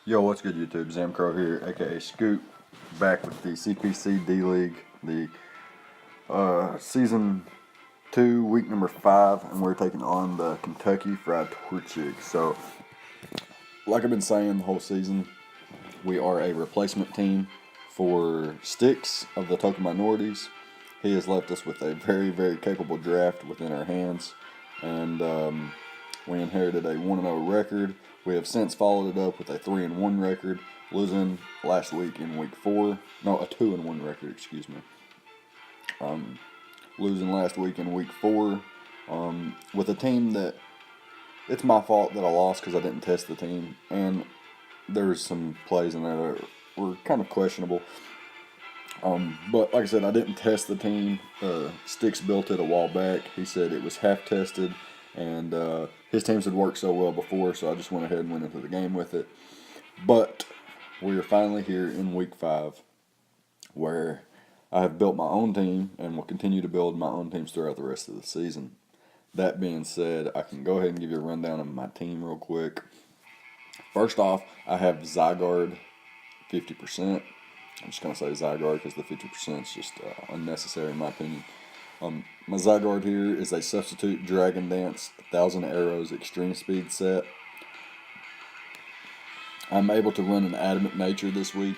Yo, what's good, YouTube? Zamcrow here, aka Scoop, back with the CPC D League, the season 2, week number 5, and we're taking on the Kentucky Fried Torchic. So, like I've been saying the whole season, we are a replacement team for Sticks of the Token Minorities. He has left us with a very, very capable draft within our hands, and we inherited a 1-0 record. We have since followed it up with a 3-1 record, losing last week in week 4. No, a 2-1 record, excuse me. Losing last week in week 4 with a team that it's my fault that I lost because I didn't test the team, and there's some plays in there that were kind of questionable. But like I said, I didn't test the team. Sticks built it a while back. He said it was half tested, and his teams had worked so well before, so I just went ahead and went into the game with it. But we are finally here in week 5, where I have built my own team and will continue to build my own teams throughout the rest of the season. That being said, I can go ahead and give you a rundown of my team real quick. First off, I have Zygarde 50%. I'm just going to say Zygarde because the 50% is just unnecessary in my opinion. My Zygarde here is a substitute Dragon Dance 1,000 Arrows Extreme Speed set. I'm able to run an Adamant Nature this week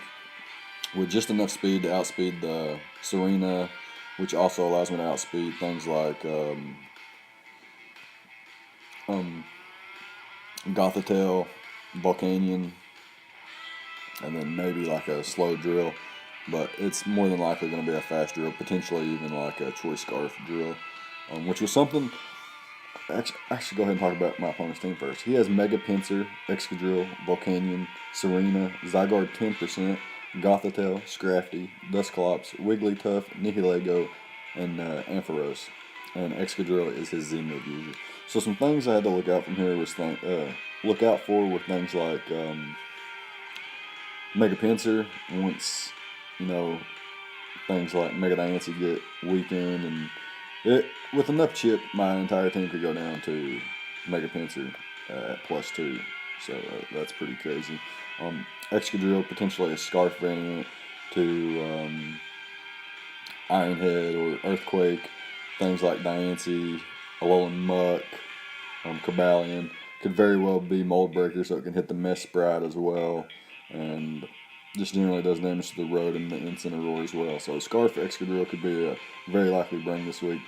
with just enough speed to outspeed the Serena, which also allows me to outspeed things like Gothitelle, Volcanion, and then maybe like a slow drill, but it's more than likely going to be a fast drill, potentially even like a Choice Scarf drill, which was something. I should go ahead and talk about my opponent's team first. He has Mega Pinsir, Excadrill, Volcanion, Serena, Zygarde 10%, Gothitelle, Scrafty, Dusclops, Wigglytuff, Nihilego, and Ampharos. And Excadrill is his Z-move user. So some things I had to look out from here was look out for with things like Mega Pinsir. Once things like Mega Diancie get weakened, and with enough chip, my entire team could go down to Mega Pinsir at +2. So that's pretty crazy. Excadrill, potentially a Scarf variant to Ironhead or Earthquake. Things like Diancie, Alolan Muck, Cobalion. Could very well be Mold Breaker, so it can hit the Mesh Sprite as well. And just generally does damage to the Road and the Incineroar as well. So Scarf Excadrill could be a very likely bring this week.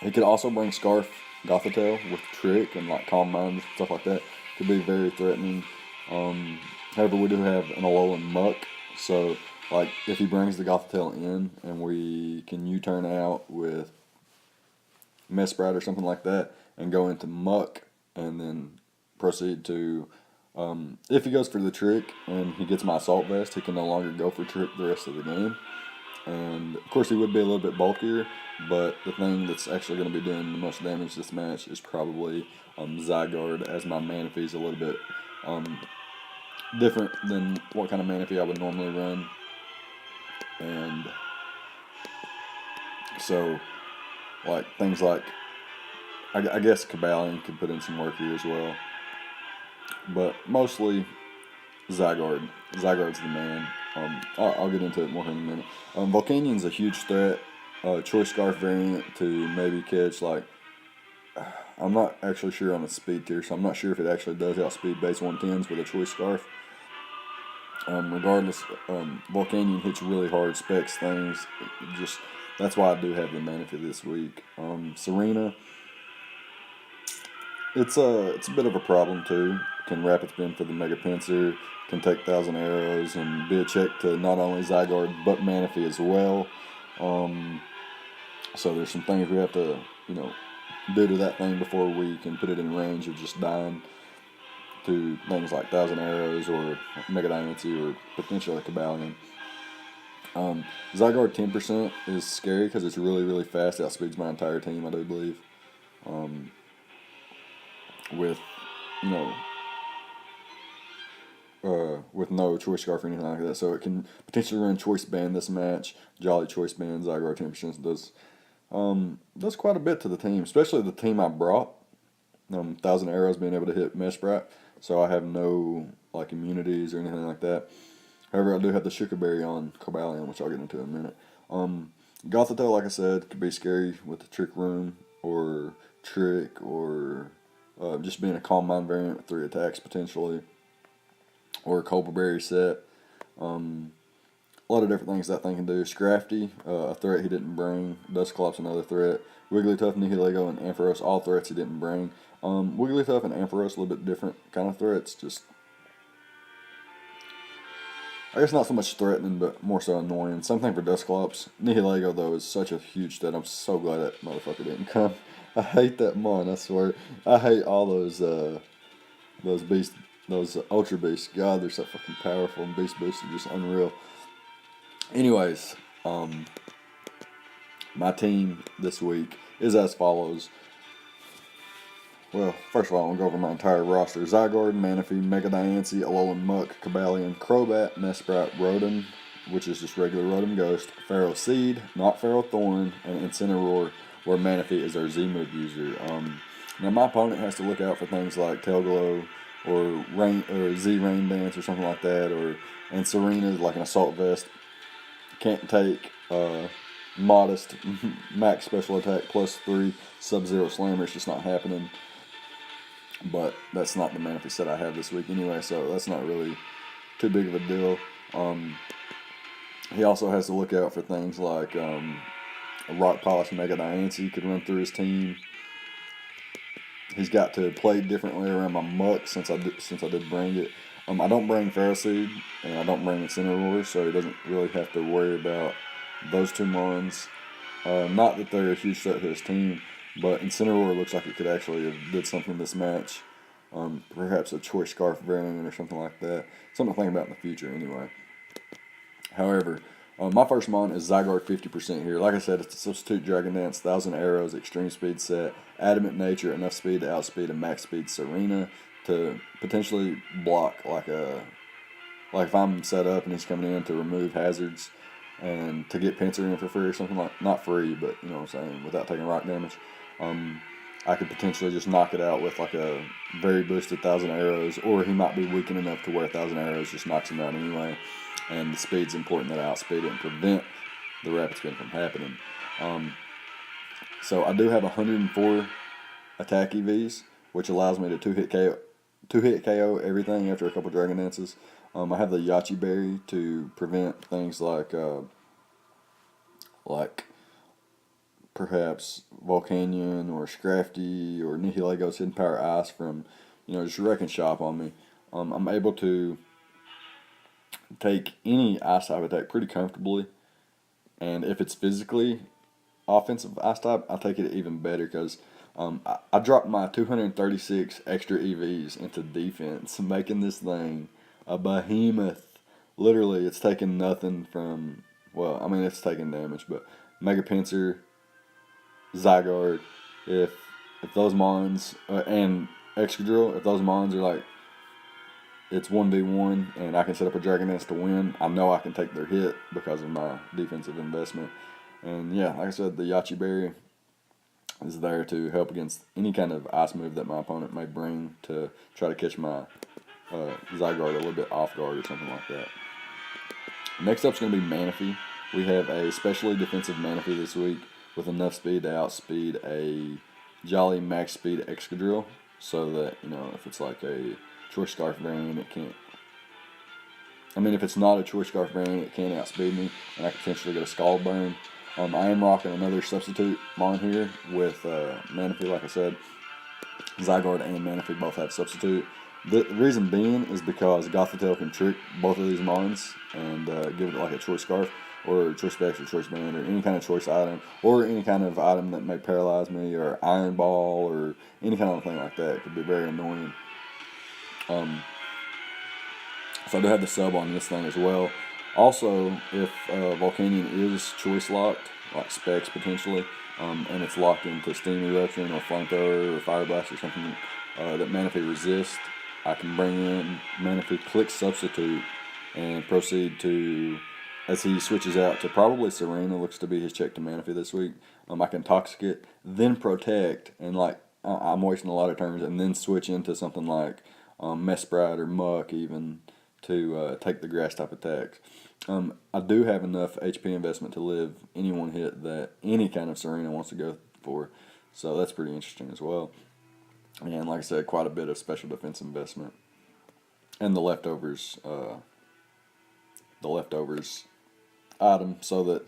He could also bring Scarf Gothitelle with Trick and like Calm Mind and stuff like that. Could be very threatening. However, we do have an Alolan Muck, so like if he brings the Gothitelle in and we can U-turn out with Mesprit or something like that and go into Muck and then proceed to if he goes for the Trick and he gets my Assault Vest, he can no longer go for Trick the rest of the game. And of course he would be a little bit bulkier, but the thing that's actually going to be doing the most damage this match is probably Zygarde, as my Manaphy is a little bit different than what kind of Manaphy I would normally run. And so like things like I guess Cobalion could put in some work here as well, but mostly Zygarde. Zygarde's the man. I'll get into it more in a minute. Volcanion's a huge threat. Choice Scarf variant to maybe catch like I'm not actually sure on the speed tier, so I'm not sure if it actually does outspeed base 110s with a Choice Scarf. Regardless, Volcanion hits really hard, specs things. That's why I do have the Manaphy this week. Serena, it's a bit of a problem too. Can Rapid Spin for the Mega Pinsir, can take 1,000 Arrows and be a check to not only Zygarde but Manaphy as well. So there's some things we have to do to that thing before we can put it in range of just dying to things like 1,000 Arrows or Mega Diancie or potentially Cobalion. Zygarde 10% is scary because it's really, really fast. Outspeeds my entire team, I do believe. With no Choice Scarf or anything like that. So it can potentially run Choice Band this match. Jolly Choice Band, Zygarde 10% does quite a bit to the team, especially the team I brought. Thousand Arrows being able to hit Mesprit, so I have no like immunities or anything like that. However, I do have the Sugar Berry on Cobalion, which I'll get into in a minute. Gothitelle, like I said, could be scary with the Trick Room or Trick or just being a Calm Mind variant with 3 attacks potentially, or a Cobra Berry set. A lot of different things that thing can do. Scrafty, a threat he didn't bring. Dusclops, another threat. Wigglytuff, Nihilego, and Ampharos, all threats he didn't bring. Wigglytuff and Ampharos, a little bit different kind of threats. Just, I guess not so much threatening, but more so annoying. Same thing for Dusclops. Nihilego, though, is such a huge threat. I'm so glad that motherfucker didn't come. I hate that mon, I swear. I hate all those beasts, those Ultra Beasts. God, they're so fucking powerful, and Beast Boosts are just unreal. Anyways, my team this week is as follows. Well, first of all, I'm going to go over my entire roster. Zygarde, Manaphy, Mega Diancie, Alolan Muck, Cobalion, Crobat, Mesprit, Rotom, which is just regular Rotom Ghost, Pharaoh Seed, not Pharaoh Thorn, and Incineroar, where Manaphy is our Z-move user. Now, my opponent has to look out for things like Tail Glow or Z Rain Dance or something like that, and Serena, like an Assault Vest. Can't take modest max special attack +3 Sub-Zero Slammer. It's just not happening. But that's not the Manaphy set I have this week anyway, so that's not really too big of a deal. He also has to look out for things like a Rock Polish Mega Diancie could run through his team. He's got to play differently around my Muck since I did bring it. I don't bring Pharaoh Seed, and I don't bring Incineroar, so he doesn't really have to worry about those two mons. Not that they're a huge threat to his team, but Incineroar looks like it could actually have did something this match. Perhaps a Choice Scarf variant or something like that. Something to think about in the future anyway. However, my first mon is Zygarde 50% here. Like I said, it's a Substitute Dragon Dance, 1000 Arrows, Extreme Speed set, Adamant Nature, enough speed to outspeed a max speed Serena to potentially block like if I'm set up and he's coming in to remove hazards and to get Pinsir in for free or something like, not free, but you know what I'm saying, without taking rock damage. I could potentially just knock it out with like a very boosted 1000 Arrows, or he might be weakened enough to where 1000 Arrows just knocks him out anyway. And the speed's important that I outspeed it and prevent the rapid spin from happening. So I do have 104 attack EVs, which allows me to two-hit KO everything after a couple Dragon Dances. I have the Yachi Berry to prevent things like perhaps Volcanion or Scrafty or Nihilego's Hidden Power Ice from, just wrecking shop on me. I'm able to take any Ice type attack pretty comfortably, and if it's physically offensive Ice type, I'll take it even better because I dropped my 236 extra EVs into defense, making this thing a behemoth. Literally, it's taking nothing from, it's taking damage, but Mega Pinsir, Zygarde, if those mons, and Excadrill, if those mons are like, it's 1v1 and I can set up a Dragon Dance to win, I know I can take their hit because of my defensive investment. And yeah, like I said, the Yachi Berry is there to help against any kind of ice move that my opponent may bring to try to catch my Zygarde a little bit off guard or something like that. Next up is going to be Manaphy. We have a specially defensive Manaphy this week with enough speed to outspeed a Jolly max speed Excadrill, so that, if it's like a Choice Scarf variant, it can't. If it's not a Choice Scarf variant, it can outspeed me, and I can potentially get a Scald Burn. I am rocking another substitute mon here with Manaphy, like I said. Zygarde and Manaphy both have substitute. The reason being is because Gothitelle can trick both of these mons and give it like a Choice Scarf or Choice Specs or Choice Band or any kind of choice item or any kind of item that may paralyze me or Iron Ball or any kind of thing like that. It could be very annoying. So I do have the sub on this thing as well. Also, if Volcanion is choice locked, like Specs potentially, and it's locked into Steam Eruption or Flamethrower or Fire Blast or something that Manaphy resists, I can bring in Manaphy, click Substitute, and proceed to, as he switches out to probably Serena, looks to be his check to Manaphy this week, I can Toxic it, then Protect, and I'm wasting a lot of turns, and then switch into something like Mesprit or Muck even to take the grass type attacks. I do have enough HP investment to live any one hit that any kind of Serena wants to go for, so that's pretty interesting as well. And like I said, quite a bit of special defense investment, and the leftovers item, so that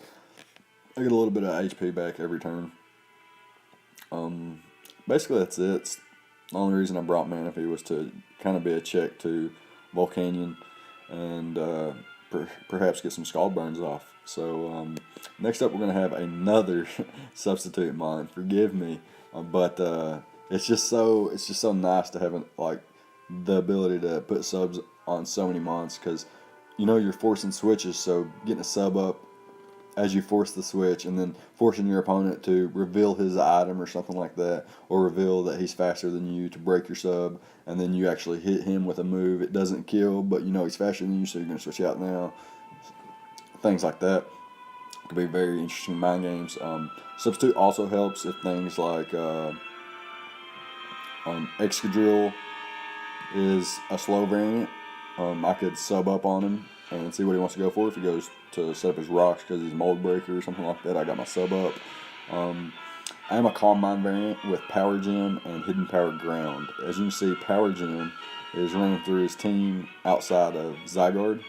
I get a little bit of HP back every turn. Basically that's it. The only reason I brought Manaphy was to kind of be a check to Volcanion and perhaps get some Scald Burns off. So next up we're going to have another substitute mine. Forgive me, but it's just so nice to have like the ability to put subs on so many mons, because you're forcing switches, so getting a sub up as you force the switch, and then forcing your opponent to reveal his item or something like that, or reveal that he's faster than you to break your sub, and then you actually hit him with a move. It doesn't kill, but he's faster than you, so you're going to switch out now. Things like that could be very interesting mind games. Substitute also helps if things like Excadrill is a slow variant. I could sub up on him and see what he wants to go for. If he goes to set up his rocks because he's Mold Breaker or something like that, I got my sub up. I am a Calm Mind variant with Power Gem and Hidden Power Ground. As you can see, Power Gem is running through his team outside of Zygarde,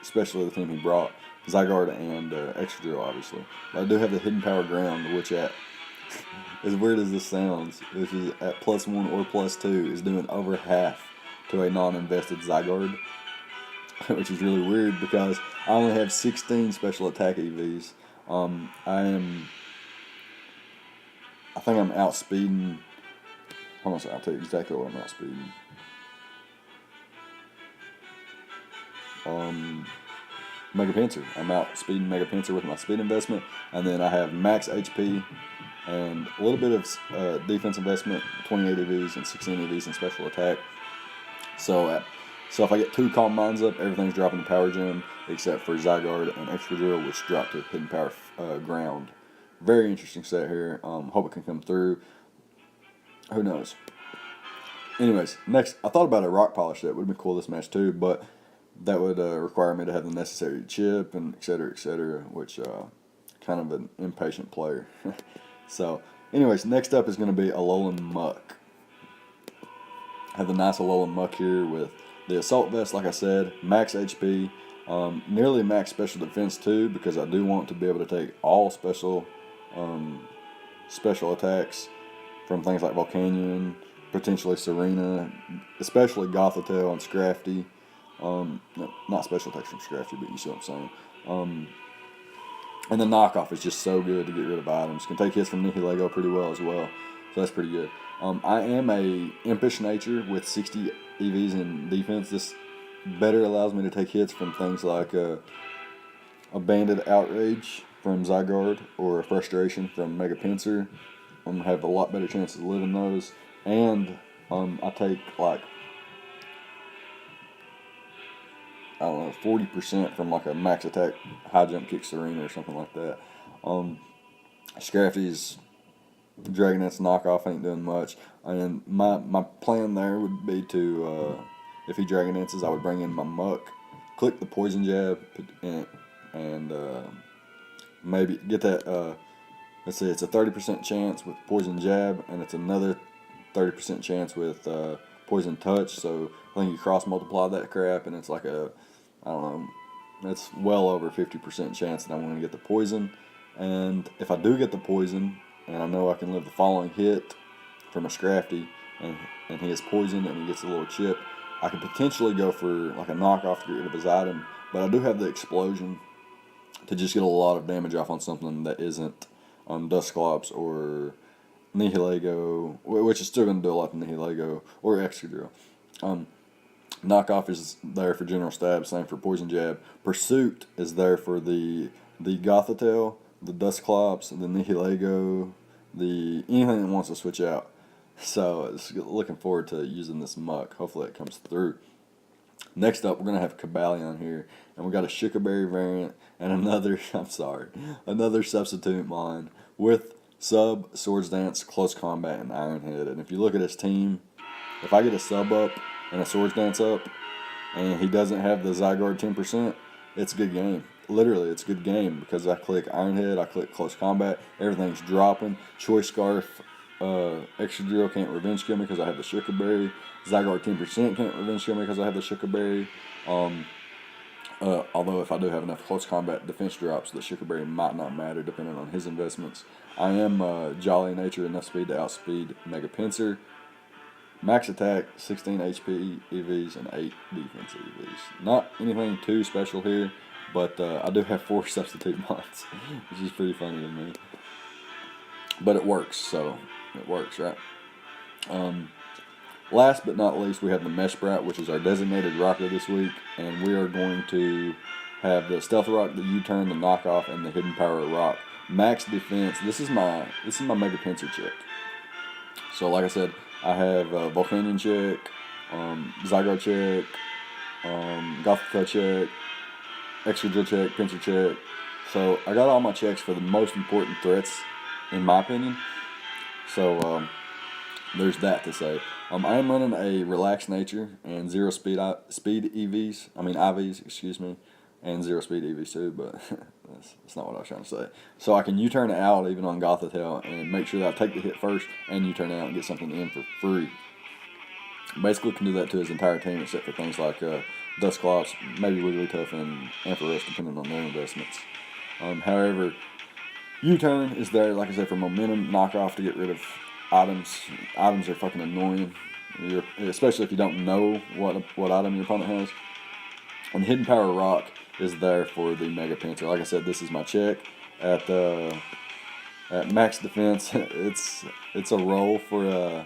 especially the team he brought, Zygarde and Excadrill, obviously. But I do have the Hidden Power Ground, which as weird as this sounds, which is at +1 or +2, is doing over half to a non-invested Zygarde, which is really weird because I only have 16 special attack EVs. I think I'm outspeeding. Hold on, I'll tell you exactly what I'm outspeeding. Mega Pinsir. I'm outspeeding Mega Pinsir with my speed investment, and then I have max HP and a little bit of defense investment, 28 EVs and 16 EVs in special attack. So if I get 2 Calm Minds up, everything's dropping to Power Gem except for Zygarde and Excadrill, which drop to Hidden Power Ground. Very interesting set here. Hope it can come through. Who knows? Anyways, next, I thought about a Rock Polish set. Would have been cool this match too, but that would require me to have the necessary chip and etc., which kind of an impatient player. So, anyways, next up is going to be Alolan Muck. I have the nice Alolan Muck here with the Assault Vest, like I said, max HP, nearly max special defense too, because I do want to be able to take all special attacks from things like Volcanion, potentially Serena, especially Gothitelle and Scrafty. Not special attacks from Scrafty, but you see what I'm saying. And the knockoff is just so good to get rid of items. Can take hits from Nihilego pretty well as well, so that's pretty good. I am a impish nature with 60 EVs in defense. This better allows me to take hits from things like a Banded Outrage from Zygarde or a Frustration from Mega Pinsir. I'm going to have a lot better chances of living those. And I take like, I don't know, 40% from like a max attack high jump kick Serena or something like that. Scrafty's Dragonette's knockoff ain't doing much. And my plan there would be to, if he Dragonettes, I would bring in my Muck, click the Poison Jab, and maybe get that, let's see, it's a 30% chance with Poison Jab, and it's another 30% chance with Poison Touch, so I think you cross multiply that crap, and it's like I don't know, it's well over 50% chance that I'm going to get the Poison. And if I do get the Poison, and I know I can live the following hit from a Scrafty, and he has Poison and he gets a little chip, I could potentially go for like a knockoff to get rid of his item, but I do have the Explosion to just get a lot of damage off on something that isn't Dusclops or Nihilego, which is still going to do a lot to Nihilego or Excadrill. Knockoff is there for General Stab, same for Poison Jab. Pursuit is there for the Gothitelle, the Dusclops, the Nihilego, anything that wants to switch out. So looking forward to using this Muck. Hopefully it comes through. Next up, we're going to have Cobalion here, and we got a Shukaberry variant and another substitute mine with Sub, Swords Dance, Close Combat, and Iron Head. And if you look at his team, if I get a Sub up and a Swords Dance up, and he doesn't have the Zygarde 10%, it's a good game. Literally, it's a good game because I click Iron Head, I click Close Combat, everything's dropping. Choice Scarf, Extra Drill can't Revenge Kill me because I have the Sugar Berry. Zygarde 10% can't Revenge Kill me because I have the Sugar Berry. Although if I do have enough Close Combat defense drops, the Sugar Berry might not matter depending on his investments. I am Jolly in nature, enough speed to outspeed Mega Pinsir. Max attack, 16 HP EVs, and 8 defense EVs. Not anything too special here, but I do have 4 substitute mods, which is pretty funny to me. But it works, so it works, right? Last but not least, we have the Mesh Brat, which is our designated rocker this week, and we are going to have the Stealth Rock, the U-Turn, the Knockoff, and the Hidden Power Rock. Max defense. This is my Mega Pinsir check. So, like I said, I have Volcanion check, Zygarde check, Gothita check, Extra Drill check, Pinsir check. So I got all my checks for the most important threats, in my opinion. So there's that to say. I am running a Relaxed Nature and 0 speed IVs, excuse me, and 0 speed EVs too, but that's not what I was trying to say. So I can U-turn out even on Gothita and make sure that I take the hit first and U-turn out and get something in for free. Basically can do that to his entire team except for things like Dusclops, maybe Wigglytuff, and Ampharos depending on their investments. However, U-turn is there, like I said, for momentum, knockoff to get rid of items. Items are fucking annoying, especially if you don't know what item your opponent has. And Hidden Power Rock is there for the Mega Pinsir. Like I said, this is my check at max defense. It's a roll for a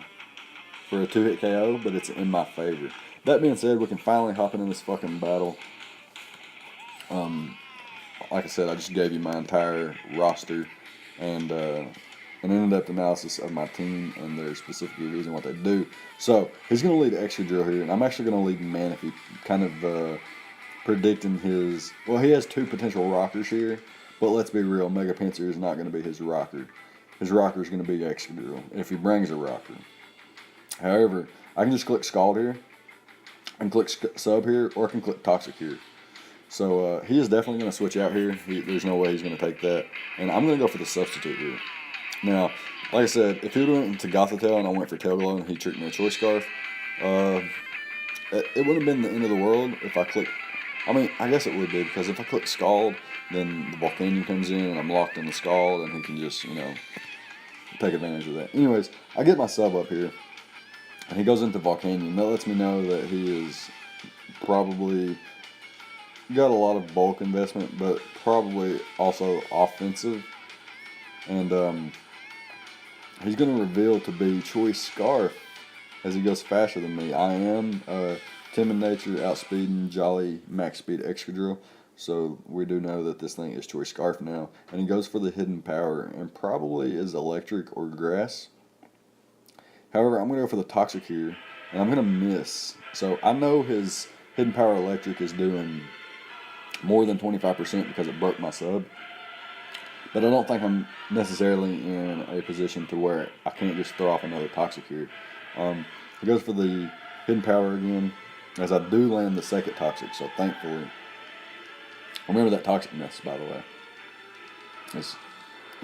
2-hit KO, but it's in my favor. That being said, we can finally hop into this fucking battle. Like I said, I just gave you my entire roster and an in-depth analysis of my team and their specific EVs and what they do. So he's going to lead Extra Drill here, and I'm actually going to lead Manaphy, kind of predicting his. Well, he has 2 potential rockers here, but let's be real, Mega Pinsir is not going to be his rocker. His rocker is going to be Extra Drill if he brings a rocker. However, I can just click Scald here, and click Sub here, or I can click Toxic here. So he is definitely going to switch out here. There's no way he's going to take that. And I'm going to go for the substitute here. Now, like I said, if he went into Gothita and I went for Tail Glow and he tricked me a Choice Scarf, it wouldn't have been the end of the world if I clicked. I mean, I guess it would be, because if I click Scald, then the Volcanion comes in and I'm locked in the Scald and he can just, take advantage of that. Anyways, I get my sub up here and he goes into Volcanion. That lets me know that he is probably got a lot of bulk investment, but probably also offensive. And he's going to reveal to be Choice Scarf as he goes faster than me. I am Timid Nature, outspeeding Jolly, max speed, Extra Drill. So we do know that this thing is Choice Scarf now. And he goes for the Hidden Power and probably is Electric or Grass. However, I'm going to go for the Toxic here, and I'm going to miss. So I know his Hidden Power Electric is doing more than 25% because it broke my sub. But I don't think I'm necessarily in a position to where I can't just throw off another Toxic here. He goes for the Hidden Power again, as I do land the second Toxic, so thankfully. Remember that Toxic mess, by the way. It's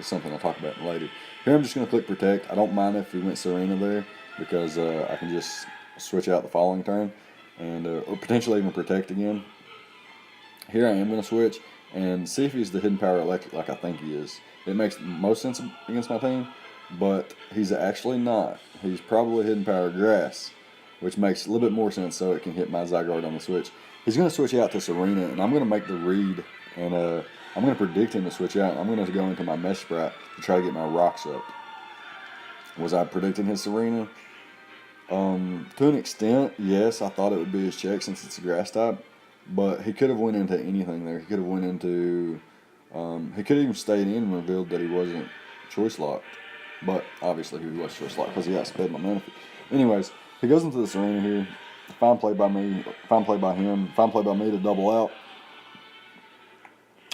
something I'll talk about later. Here I'm just going to click Protect. I don't mind if he went Serena there, because I can just switch out the following turn, and or potentially even Protect again. Here I am going to switch and see if he's the Hidden Power Electric like I think he is. It makes most sense against my team, but he's actually not. He's probably Hidden Power Grass, which makes a little bit more sense so it can hit my Zygarde on the switch. He's going to switch out to Serena, and I'm going to make the read, and I'm going to predict him to switch out. I'm going to go into my Mesh Sprite to try to get my rocks up. Was I predicting his Serena? To an extent, yes. I thought it would be his check since it's a grass type. But he could have went into anything there. He could have went into. He could have even stayed in and revealed that he wasn't choice locked. But obviously he was choice locked because he outsped my Manaphy. Anyways, he goes into the Serena here. Fine play by me. Fine play by him. Fine play by me to double out.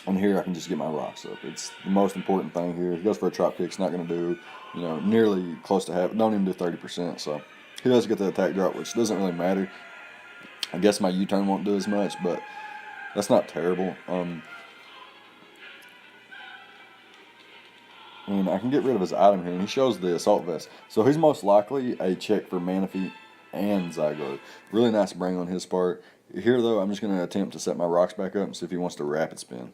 And here I can just get my rocks up. It's the most important thing here. He goes for a drop kick. It's not going to do, nearly close to half. Don't even do 30%. So he does get the attack drop, which doesn't really matter. I guess my U-turn won't do as much, but that's not terrible. And I can get rid of his item here, and he shows the assault vest. So he's most likely a check for Manaphy and Zygarde. Really nice bring on his part. Here, though, I'm just going to attempt to set my rocks back up and see if he wants to rapid spin.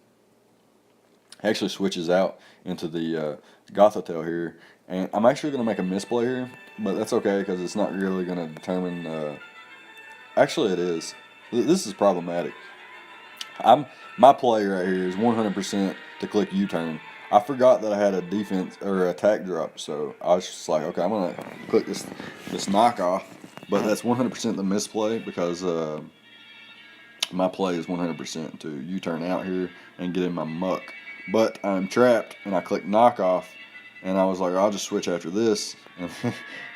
He actually switches out into the Gothitelle here, and I'm actually going to make a misplay here, but that's okay because it's not really going to determine. Actually, it is. This is problematic. My play right here is 100% to click U-turn. I forgot that I had a defense or attack drop, so I was just like, okay, I'm gonna click this knockoff, but that's 100% the misplay because my play is 100% to U-turn out here and get in my muck. But I'm trapped, and I click knockoff, and I was like, I'll just switch after this, and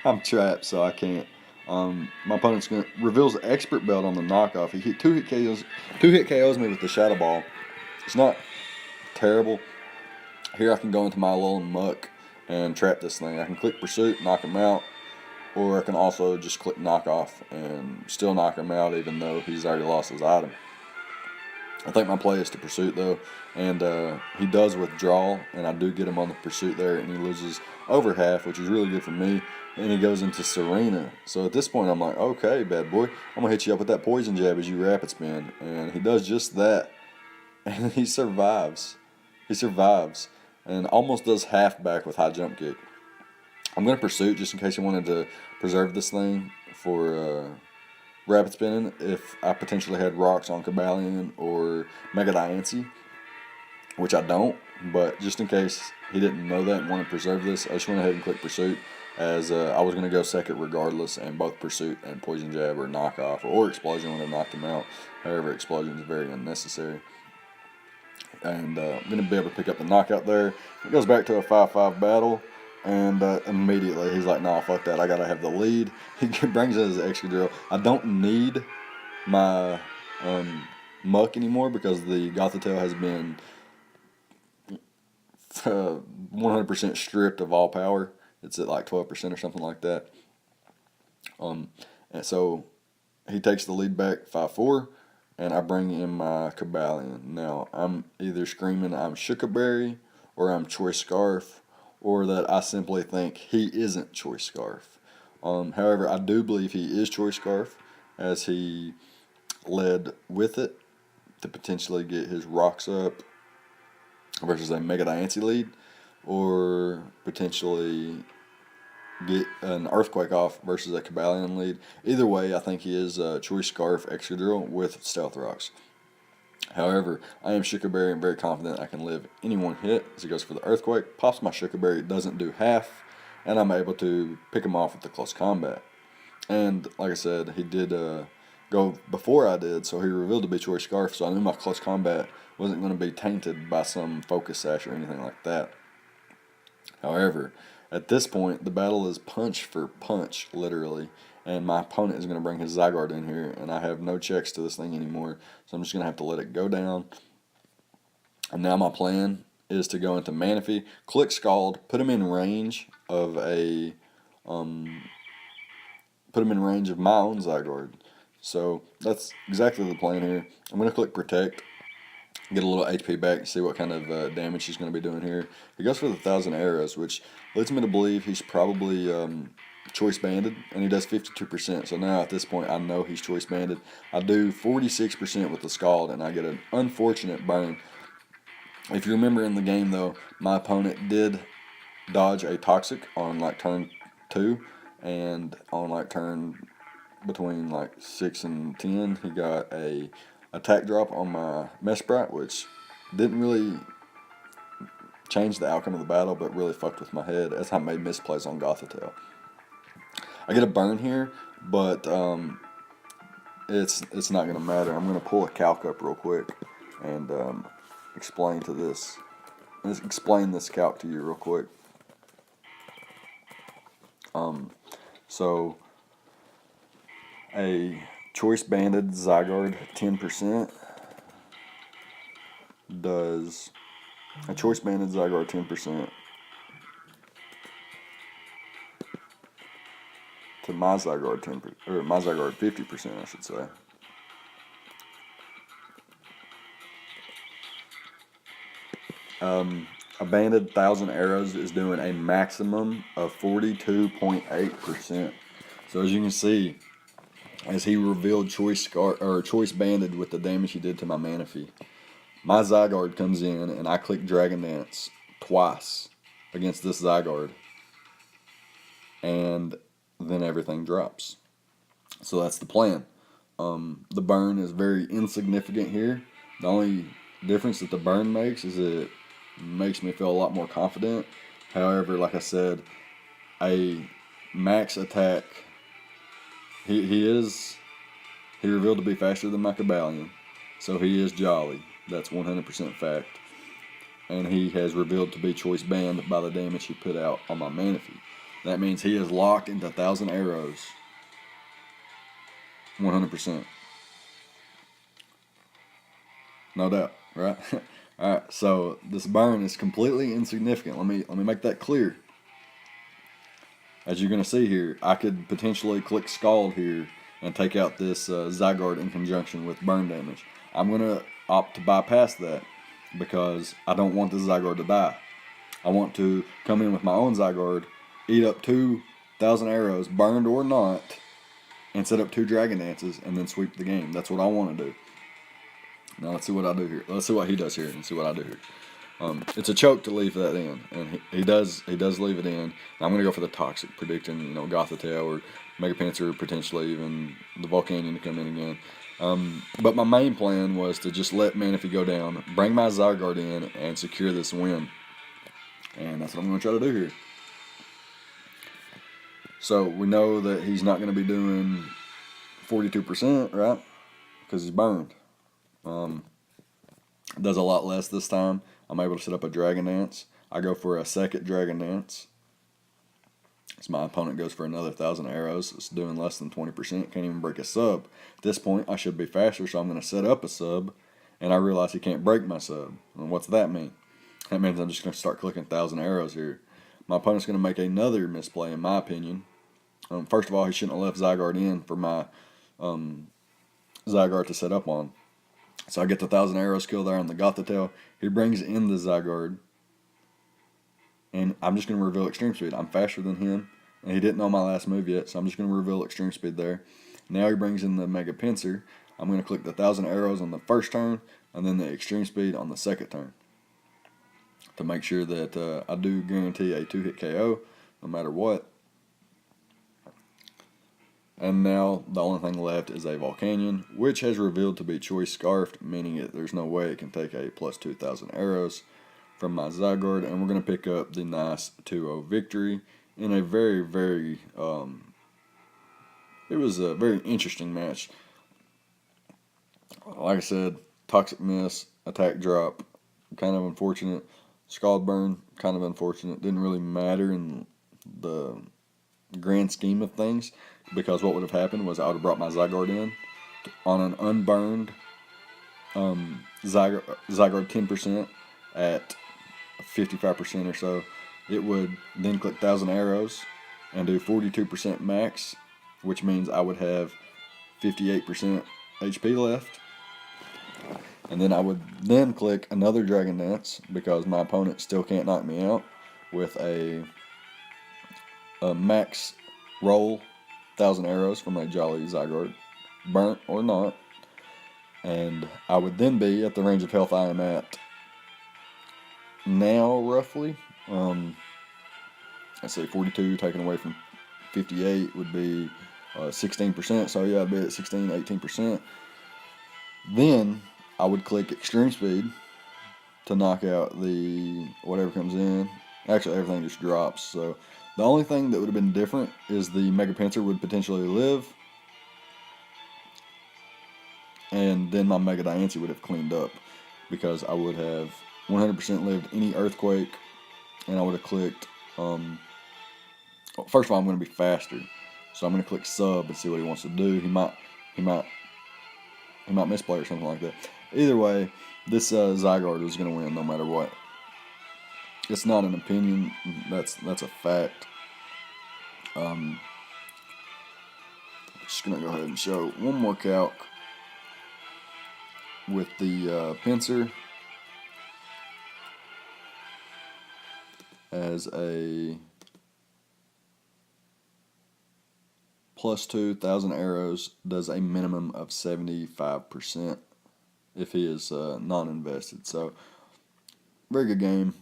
I'm trapped, so I can't. My opponent's reveals the expert belt on the knockoff. He hit two hit KOs me with the shadow ball. It's not terrible. Here I can go into my little muck and trap this thing. I can click pursuit, knock him out, or I can also just click knockoff and still knock him out even though he's already lost his item. I think my play is to pursuit though, and he does withdraw, and I do get him on the pursuit there, and he loses over half, which is really good for me. And he goes into Serena. So at this point, I'm like, okay, bad boy, I'm gonna hit you up with that poison jab as you rapid spin, and he does just that, and he survives. He survives, and almost does half back with high jump kick. I'm gonna pursuit just in case you wanted to preserve this thing for rapid spinning if I potentially had rocks on Cobalion or Mega Diancie, which I don't, but just in case he didn't know that and want to preserve this, I just went ahead and clicked pursuit as I was going to go second regardless, and both pursuit and poison jab or knockoff or explosion would have knocked him out. However, explosion is very unnecessary. And I'm going to be able to pick up the knockout there. It goes back to a 5-5 battle. And immediately he's like, nah, fuck that. I got to have the lead. He brings in his extra drill. I don't need my muck anymore because the Gothitelle has been 100% stripped of all power. It's at like 12% or something like that. And so he takes the lead back 5-4. And I bring in my Cobalion. Now, I'm either screaming I'm Shookaberry or I'm Choice Scarf, or that I simply think he isn't Choice Scarf. However, I do believe he is Choice Scarf, as he led with it to potentially get his rocks up versus a Mega Diancie lead, or potentially get an Earthquake off versus a Cobalion lead. Either way, I think he is Choice Scarf Extra Drill with Stealth Rocks. However, I am Shookaberry and very confident I can live any one hit as he goes for the Earthquake, pops my Shookaberry, doesn't do half, and I'm able to pick him off with the close combat. And like I said, he did go before I did, so he revealed to be Choice Scarf, so I knew my close combat wasn't going to be tainted by some Focus Sash or anything like that. However, at this point, the battle is punch for punch, literally, and my opponent is going to bring his Zygarde in here, and I have no checks to this thing anymore, so I'm just going to have to let it go down. And now my plan is to go into Manaphy, click Scald, put him in range of my own Zygarde. So that's exactly the plan here. I'm going to click Protect, get a little HP back, see what kind of damage he's going to be doing here. He goes for the 1,000 arrows, which leads me to believe he's probably choice banded, and he does 52%. So now at this point, I know he's choice banded. I do 46% with the Scald, and I get an unfortunate burn. If you remember in the game, though, my opponent did dodge a Toxic on like turn 2, and on like turn between like 6 and 10, he got a attack drop on my Mesprit, which didn't really change the outcome of the battle, but really fucked with my head as I made misplays on Gothitelle. I get a burn here, but it's not going to matter. I'm going to pull a calc up real quick and explain this calc to you real quick. So a choice banded Zygarde 10%. does a choice banded Zygarde 10% to my Zygarde 10%, or my Zygarde 50%, I should say. A banded 1,000 arrows is doing a maximum of 42.8%. So as you can see, as he revealed choice banded with the damage he did to my Manaphy, my Zygarde comes in and I click Dragon Dance twice against this Zygarde, and then everything drops. So that's the plan. The burn is very insignificant here. The only difference that the burn makes is it makes me feel a lot more confident. However, like I said, a max attack, he revealed to be faster than my Cobalion, so he is jolly. That's 100% fact. And he has revealed to be choice banned by the damage he put out on my Manaphy. That means he is locked into 1,000 arrows 100%. No doubt, right? Alright, so this burn is completely insignificant. Let me make that clear. As you're going to see here, I could potentially click Scald here and take out this Zygarde in conjunction with burn damage. I'm going to opt to bypass that because I don't want this Zygarde to die. I want to come in with my own Zygarde, eat up 2,000 arrows, burned or not, and set up 2 Dragon Dances and then sweep the game. That's what I want to do. Now let's see what I do here. Let's see what he does here and see what I do here. It's a choke to leave that in, and he does leave it in. I'm going to go for the Toxic, predicting Gothitelle or Mega Pinsir, potentially even the Volcanion to come in again. But my main plan was to just let Manaphy go down, bring my Zygarde in, and secure this win. And that's what I'm going to try to do here. So we know that he's not going to be doing 42%, right? Because he's burned. Does a lot less this time. I'm able to set up a Dragon Dance. I go for a second Dragon Dance. So my opponent goes for another 1,000 arrows. It's doing less than 20%. Can't even break a sub. At this point, I should be faster, so I'm going to set up a sub. And I realize he can't break my sub. And what's that mean? That means I'm just going to start clicking 1,000 arrows here. My opponent's going to make another misplay, in my opinion. First of all, he shouldn't have left Zygarde in for my Zygarde to set up on. So I get the 1,000 arrows kill there on the Gothitelle. He brings in the Zygarde. And I'm just going to reveal Extreme Speed. I'm faster than him. And he didn't know my last move yet. So I'm just going to reveal Extreme Speed there. Now he brings in the Mega Pinsir. I'm going to click the 1,000 arrows on the first turn. And then the Extreme Speed on the second turn. To make sure that I do guarantee a 2-hit KO. No matter what. And now the only thing left is a Volcanion, which has revealed to be choice scarfed, meaning there's no way it can take a plus 2,000 arrows from my Zygarde, and we're going to pick up the nice 2-0 victory in a very, very, it was a very interesting match. Like I said, Toxic Miss, Attack Drop, kind of unfortunate. Scald Burn, kind of unfortunate. Didn't really matter in the grand scheme of things, because what would have happened was I would have brought my Zygarde in on an unburned Zygarde 10% at 55% or so. It would then click 1,000 arrows and do 42% max, which means I would have 58% HP left. And then I would then click another Dragon Dance because my opponent still can't knock me out with a max roll 1,000 arrows from a Jolly Zygarde, burnt or not, and I would then be at the range of health I am at now, roughly. Let's say 42 taken away from 58 would be 16%, so yeah, I'd be at 16, 18%. Then I would click Extreme Speed to knock out the whatever comes in. Actually, everything just drops, so the only thing that would have been different is the Mega Pinsir would potentially live. And then my Mega Diancie would have cleaned up. Because I would have 100% lived any Earthquake. And I would have clicked... first of all, I'm going to be faster. So I'm going to click Sub and see what he wants to do. He might He might misplay or something like that. Either way, this Zygarde is going to win no matter what. It's not an opinion. That's a fact. Just going to go ahead and show one more calc with the pincer as a +2, 1,000 arrows, does a minimum of 75% if he is non-invested. So, very good game.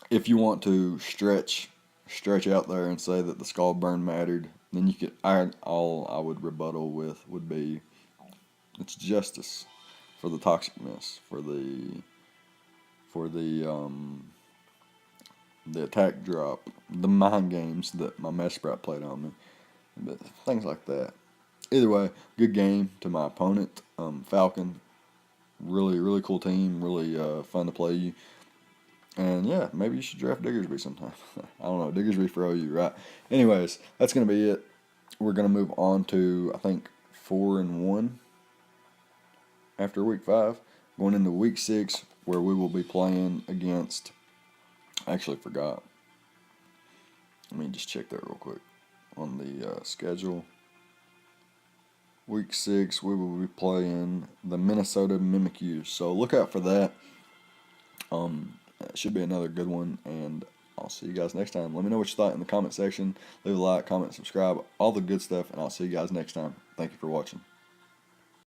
If you want to stretch out there and say that the Scald Burn mattered, then you could. All I would rebuttal with would be it's justice for the Toxic Miss, for the attack drop, the mind games that my Mesprat played on me, but things like that. Either way, good game to my opponent, Falcon. Really cool team, really fun to play you. And yeah, maybe you should draft Diggersby sometime. I don't know, Diggersby for OU, right? Anyways, that's going to be it. We're going to move on to, I think, 4-1 after week 5. Going into week 6, where we will be playing against, I actually forgot. Let me just check that real quick on the schedule. Week 6, we will be playing the Minnesota Mimikyu. So look out for that. It should be another good one, and I'll see you guys next time. Let me know what you thought in the comment section. Leave a like, comment, subscribe, all the good stuff, and I'll see you guys next time. Thank you for watching.